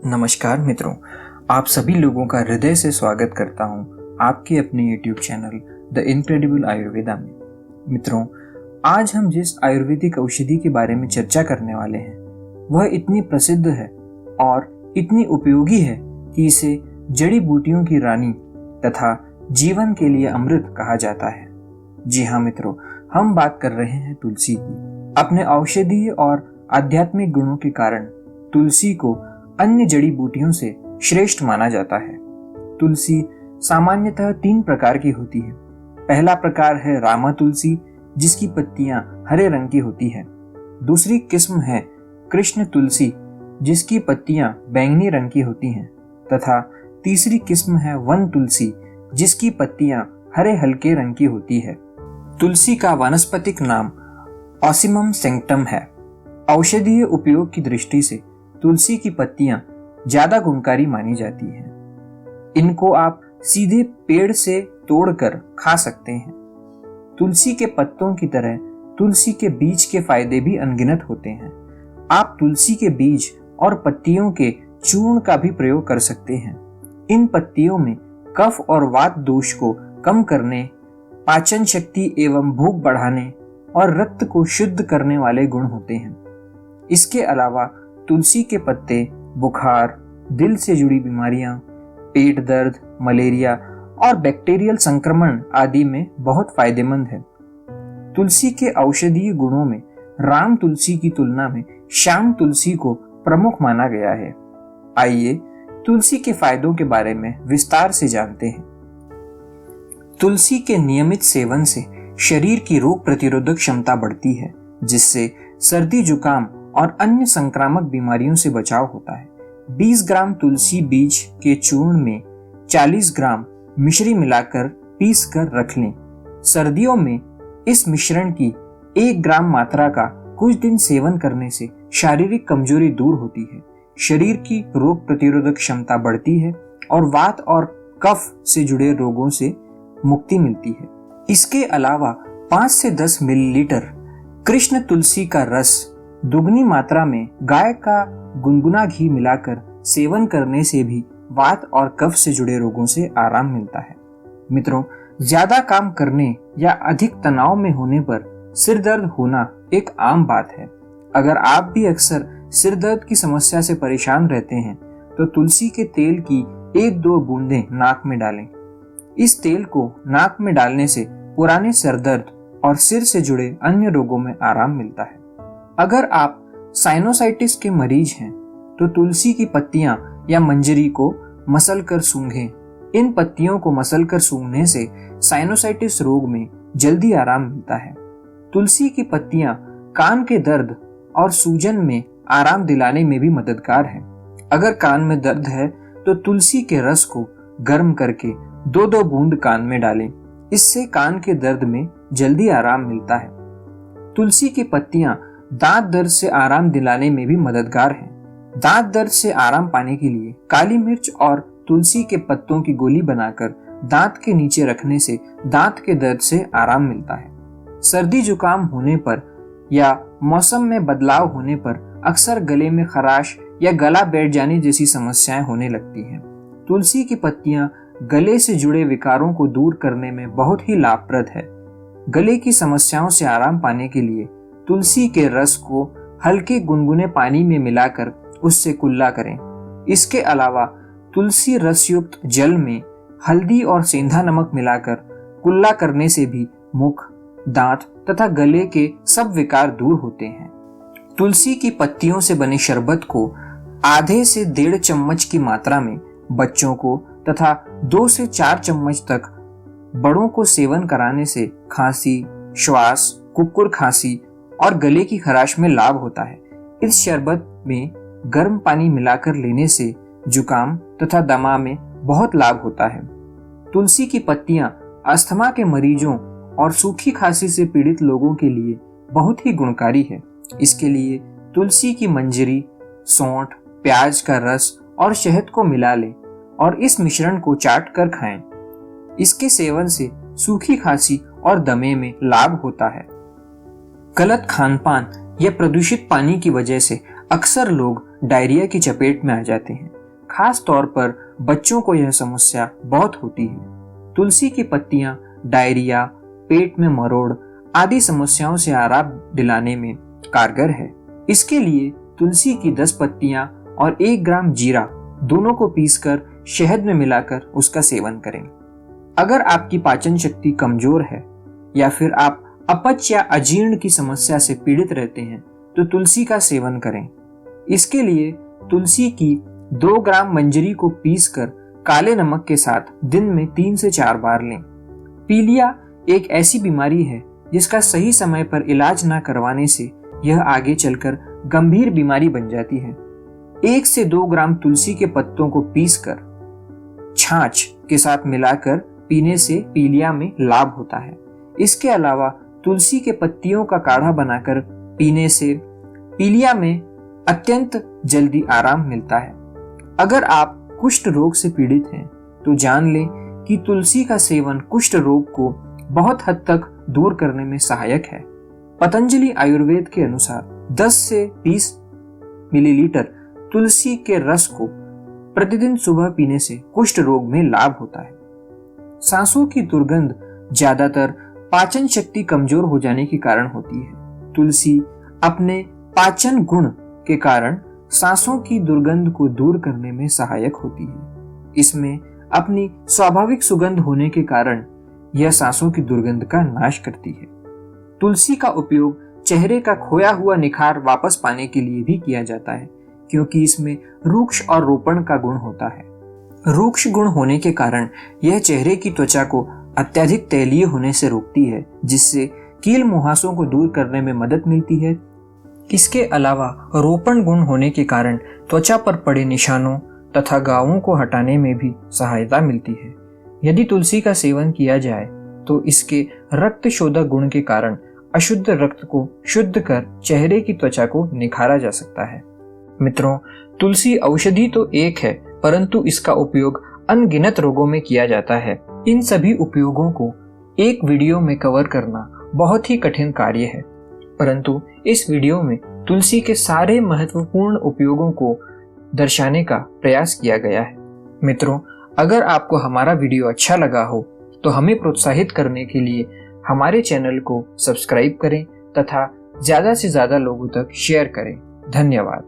नमस्कार मित्रों, आप सभी लोगों का हृदय से स्वागत करता हूं आपके अपने YouTube channel the incredible Ayurveda में। मित्रों, आज हम जिस आयुर्वेदिक औषधि के बारे में चर्चा करने वाले हैं वह इतनी प्रसिद्ध है और इतनी उपयोगी है कि इसे जड़ी बूटियों की रानी तथा जीवन के लिए अमृत कहा जाता है। जी हाँ मित्रों, हम बात कर रहे हैं तुलसी की। अपने औषधीय और आध्यात्मिक गुणों के कारण तुलसी को अन्य जड़ी बूटियों से श्रेष्ठ माना जाता है। तुलसी सामान्यतः 3 प्रकार की होती है। पहला प्रकार है रामा तुलसी, जिसकी पत्तियां हरे रंग की होती है। दूसरी किस्म है कृष्ण तुलसी, जिसकी पत्तियां बैंगनी रंग की होती हैं, तथा तीसरी किस्म है वन तुलसी, जिसकी पत्तियां हरे हल्के रंग की होती है। तुलसी का वानस्पतिक नाम ऑसिमम सेंक्टम है। औषधीय उपयोग की दृष्टि से तुलसी की पत्तियां ज्यादा गुणकारी मानी जाती हैं। इनको आप सीधे पेड़ से तोड़कर खा सकते हैं। तुलसी के पत्तों की तरह तुलसी के बीज के फायदे भी अनगिनत होते हैं। आप तुलसी के बीज और पत्तियों के चूर्ण का भी प्रयोग कर सकते हैं। इन पत्तियों में कफ और वात दोष को कम करने, पाचन शक्ति एवं भूख बढ़ाने और रक्त को शुद्ध करने वाले गुण होते हैं। इसके अलावा तुलसी के पत्ते बुखार, दिल से जुड़ी बीमारियां, पेट दर्द, मलेरिया और बैक्टीरियल संक्रमण आदि में बहुत फायदेमंद है। तुलसी के औषधीय गुणों में राम तुलसी की तुलना में श्याम तुलसी को प्रमुख माना गया है। आइए तुलसी के फायदों के बारे में विस्तार से जानते हैं। तुलसी के नियमित सेवन से शरीर की रोग प्रतिरोधक क्षमता बढ़ती है, जिससे सर्दी, जुकाम और अन्य संक्रामक बीमारियों से बचाव होता है। 20 ग्राम तुलसी बीज के चूर्ण में 40 ग्राम मिश्री मिलाकर पीस कर रख लें। सर्दियों में इस मिश्रण की 1 ग्राम मात्रा का कुछ दिन सेवन करने से शारीरिक कमजोरी दूर होती है, शरीर की रोग प्रतिरोधक क्षमता बढ़ती है और वात और कफ से जुड़े रोगों से मुक्ति मिलती है। इसके अलावा 5 से 10 मिलीलीटर कृष्ण तुलसी का रस दुगनी मात्रा में गाय का गुनगुना घी मिलाकर सेवन करने से भी वात और कफ से जुड़े रोगों से आराम मिलता है। मित्रों, ज्यादा काम करने या अधिक तनाव में होने पर सिर दर्द होना एक आम बात है। अगर आप भी अक्सर सिर दर्द की समस्या से परेशान रहते हैं तो तुलसी के तेल की 1-2 बूंदें नाक में डालें। इस तेल को नाक में डालने से पुराने सिर दर्द और सिर से जुड़े अन्य रोगों में आराम मिलता है। अगर आप साइनोसाइटिस के मरीज हैं तो तुलसी की पत्तियां या मंजरी को मसल कर सूंघें। इन पत्तियों को मसल कर सूंघने से साइनोसाइटिस रोग में जल्दी आराम मिलता है। तुलसी की पत्तियां कान के दर्द और सूजन में आराम दिलाने में भी मददगार है। अगर कान में दर्द है तो तुलसी के रस को गर्म करके 2-2 बूंद कान में डालें। इससे कान के दर्द में जल्दी आराम मिलता है। तुलसी की पत्तियां दांत दर्द से आराम दिलाने में भी मददगार हैं। दांत दर्द से आराम पाने के लिए काली मिर्च और तुलसी के पत्तों की गोली बनाकर दांत के नीचे रखने से दांत के दर्द से आराम मिलता है। सर्दी जुकाम होने पर या मौसम में बदलाव होने पर अक्सर गले में खराश या गला बैठ जाने जैसी समस्याएं होने लगती हैं। तुलसी की पत्तियां गले से जुड़े विकारों को दूर करने में बहुत ही लाभप्रद है। गले की समस्याओं से आराम पाने के लिए तुलसी के रस को हल्के गुनगुने पानी में मिलाकर उससे कुल्ला करें। इसके अलावा तुलसी रस युक्त जल में हल्दी और सेंधा नमक मिलाकर कुल्ला करने से भी मुख, दांत तथा गले के सब विकार दूर होते हैं। तुलसी की पत्तियों से बने शरबत को आधे से 1.5 चम्मच की मात्रा में बच्चों को तथा 2 से 4 चम्मच तक बड़ों को सेवन कराने से खांसी, श्वास, कुक्कुर खांसी और गले की खराश में लाभ होता है। इस शरबत में गर्म पानी मिलाकर लेने से जुकाम तथा दमा में बहुत लाभ होता है। तुलसी की पत्तियां अस्थमा के मरीजों और सूखी खांसी से पीड़ित लोगों के लिए बहुत ही गुणकारी है। इसके लिए तुलसी की मंजरी, सौंठ, प्याज का रस और शहद को मिला लें और इस मिश्रण को चाट कर खाएं। इसके सेवन से सूखी खांसी और दमे में लाभ होता है। गलत खानपान या प्रदूषित पानी की वजह से अक्सर लोग डायरिया की चपेट में आ जाते हैं। खास तौर पर बच्चों को यह समस्या बहुत होती है। तुलसी की पत्तियां डायरिया, पेट में मरोड़ आदि समस्याओं से आराम दिलाने में कारगर है। इसके लिए तुलसी की 10 पत्तियां और 1 ग्राम जीरा दोनों को पीसकर शहद में मिलाकर उसका सेवन करें। अगर आपकी पाचन शक्ति कमजोर है या फिर आप अपच या अजीर्ण की समस्या से पीड़ित रहते हैं तो तुलसी का सेवन करें। इसके लिए तुलसी की 2 ग्राम मंजरी को पीसकर काले नमक के साथ दिन में 3 से 4 बार लें। पीलिया एक ऐसी बीमारी है जिसका सही समय पर इलाज न करवाने से यह आगे चलकर गंभीर बीमारी बन जाती है। 1 से 2 ग्राम तुलसी के पत्तों को पीसकर छाछ के साथ मिलाकर पीने से पीलिया में लाभ होता है। इसके अलावा तुलसी के पत्तियों का काढ़ा बनाकर पीने से पीलिया में अत्यंत जल्दी आराम मिलता है। अगर आप कुष्ठ रोग से पीड़ित हैं तो जान लें कि तुलसी का सेवन कुष्ठ रोग को बहुत हद तक दूर करने में सहायक है। पतंजलि आयुर्वेद के अनुसार 10 से 20 मिलीलीटर तुलसी के रस को प्रतिदिन सुबह पीने से कुष्ठ रोग में लाभ होता है। सांसों की दुर्गंध ज्यादातर पाचन शक्ति कमजोर हो जाने के कारण होती है। तुलसी अपने पाचन गुण के कारण सांसों की दुर्गंध को दूर करने में सहायक होती है। इसमें अपनी स्वाभाविक सुगंध होने के कारण यह सांसों की दुर्गंध का नाश करती है। तुलसी का उपयोग चेहरे का खोया हुआ निखार वापस पाने के लिए भी किया जाता है, क्योंकि इसमें रूक्ष और रोपण का गुण होता है। रूक्ष गुण होने के कारण यह चेहरे की त्वचा को अत्यधिक तैलीय होने से रोकती है, जिससे कील मुहासों को दूर करने में मदद मिलती है। इसके अलावा रोपण गुण होने के कारण त्वचा पर पड़े निशानों तथा घावों को हटाने में भी सहायता मिलती है। यदि तुलसी का सेवन किया जाए तो इसके रक्त शोधक गुण के कारण अशुद्ध रक्त को शुद्ध कर चेहरे की त्वचा को निखारा जा सकता है। मित्रों, तुलसी औषधि तो एक है, परंतु इसका उपयोग अनगिनत रोगों में किया जाता है। इन सभी उपयोगों को एक वीडियो में कवर करना बहुत ही कठिन कार्य है, परंतु इस वीडियो में तुलसी के सारे महत्वपूर्ण उपयोगों को दर्शाने का प्रयास किया गया है। मित्रों, अगर आपको हमारा वीडियो अच्छा लगा हो तो हमें प्रोत्साहित करने के लिए हमारे चैनल को सब्सक्राइब करें तथा ज़्यादा से ज़्यादा लोगों तक शेयर करें। धन्यवाद।